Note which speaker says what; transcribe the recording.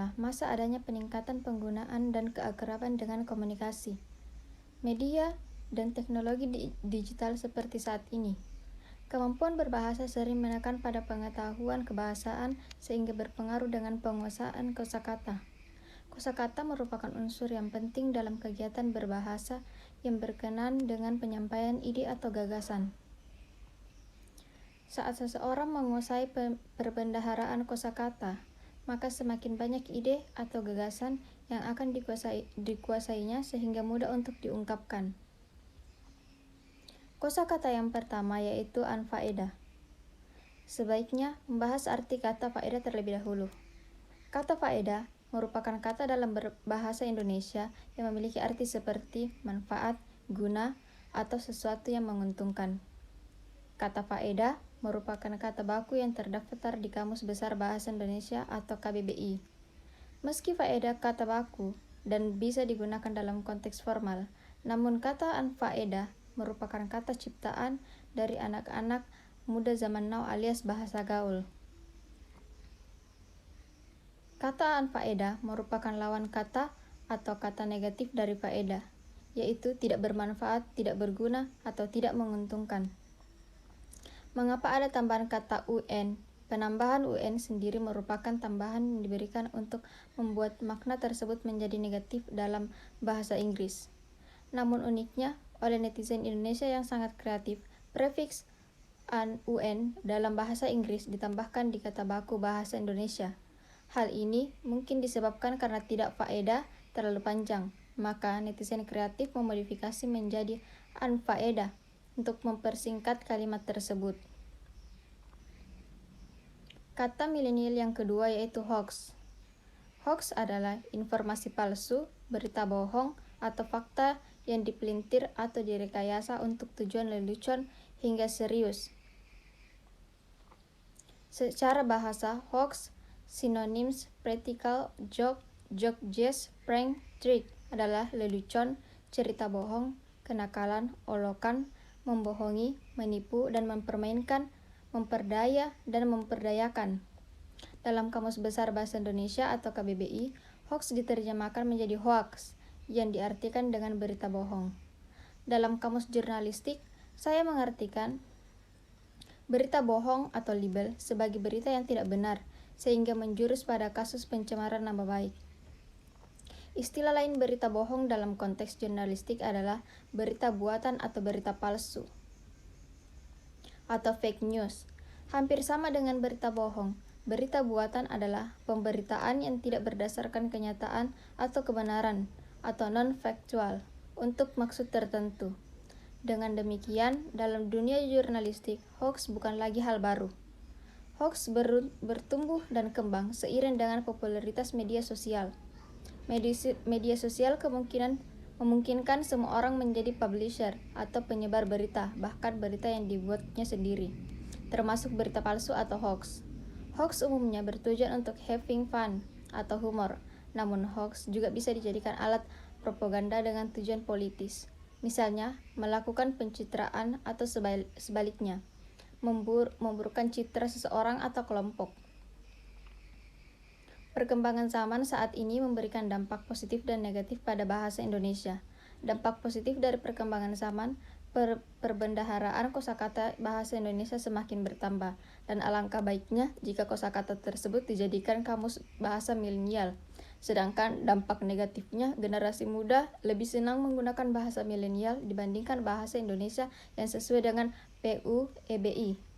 Speaker 1: adalah masa adanya peningkatan penggunaan dan keakraban dengan komunikasi, media, dan teknologi digital seperti saat ini. Kemampuan berbahasa sering menekan pada pengetahuan kebahasaan sehingga berpengaruh dengan penguasaan kosakata. Kosakata merupakan unsur yang penting dalam kegiatan berbahasa yang berkenaan dengan penyampaian ide atau gagasan. Saat seseorang menguasai perbendaharaan kosakata, maka semakin banyak ide atau gagasan yang akan dikuasainya sehingga mudah untuk diungkapkan. Kosakata yang pertama yaitu anfaedah. Sebaiknya membahas arti kata faedah terlebih dahulu. Kata faedah merupakan kata dalam bahasa Indonesia yang memiliki arti seperti manfaat, guna, atau sesuatu yang menguntungkan. Kata faedah merupakan kata baku yang terdaftar di Kamus Besar Bahasa Indonesia atau KBBI. Meski faedah kata baku dan bisa digunakan dalam konteks formal, namun kata anfaedah merupakan kata ciptaan dari anak-anak muda zaman now alias bahasa gaul. Kata anfaedah merupakan lawan kata atau kata negatif dari faedah, yaitu tidak bermanfaat, tidak berguna, atau tidak menguntungkan. Mengapa ada tambahan kata UN? Penambahan UN sendiri merupakan tambahan yang diberikan untuk membuat makna tersebut menjadi negatif dalam bahasa Inggris. Namun uniknya, oleh netizen Indonesia yang sangat kreatif, prefiks UN dalam bahasa Inggris ditambahkan di kata baku bahasa Indonesia. Hal ini mungkin disebabkan karena tidak faedah terlalu panjang, maka netizen kreatif memodifikasi menjadi anfaedah untuk mempersingkat kalimat tersebut. Kata milenial yang kedua yaitu hoax. Hoax adalah informasi palsu, berita bohong, atau fakta yang dipelintir atau direkayasa untuk tujuan lelucon hingga serius. Secara bahasa, hoax, synonyms, practical, joke, jest, prank, trick adalah lelucon, cerita bohong, kenakalan, olokan, membohongi, menipu, dan mempermainkan, memperdaya, dan memperdayakan. Dalam Kamus Besar Bahasa Indonesia atau KBBI, hoax diterjemahkan menjadi hoax, yang diartikan dengan berita bohong. Dalam Kamus Jurnalistik, saya mengartikan berita bohong atau libel sebagai berita yang tidak benar, sehingga menjurus pada kasus pencemaran nama baik. Istilah lain berita bohong dalam konteks jurnalistik adalah berita buatan atau berita palsu, atau fake news. Hampir sama dengan berita bohong, berita buatan adalah pemberitaan yang tidak berdasarkan kenyataan atau kebenaran, atau non-factual, untuk maksud tertentu. Dengan demikian, dalam dunia jurnalistik, hoax bukan lagi hal baru. Hoax bertumbuh dan kembang seiring dengan popularitas media sosial. Media sosial memungkinkan semua orang menjadi publisher atau penyebar berita, bahkan berita yang dibuatnya sendiri, termasuk berita palsu atau hoax. Hoax umumnya bertujuan untuk having fun atau humor, namun hoax juga bisa dijadikan alat propaganda dengan tujuan politis. Misalnya, melakukan pencitraan atau sebaliknya, memburukkan citra seseorang atau kelompok. Perkembangan zaman saat ini memberikan dampak positif dan negatif pada bahasa Indonesia. Dampak positif dari perkembangan zaman, perbendaharaan kosakata bahasa Indonesia semakin bertambah, dan alangkah baiknya jika kosakata tersebut dijadikan kamus bahasa milenial. Sedangkan dampak negatifnya, generasi muda lebih senang menggunakan bahasa milenial dibandingkan bahasa Indonesia yang sesuai dengan PUEBI.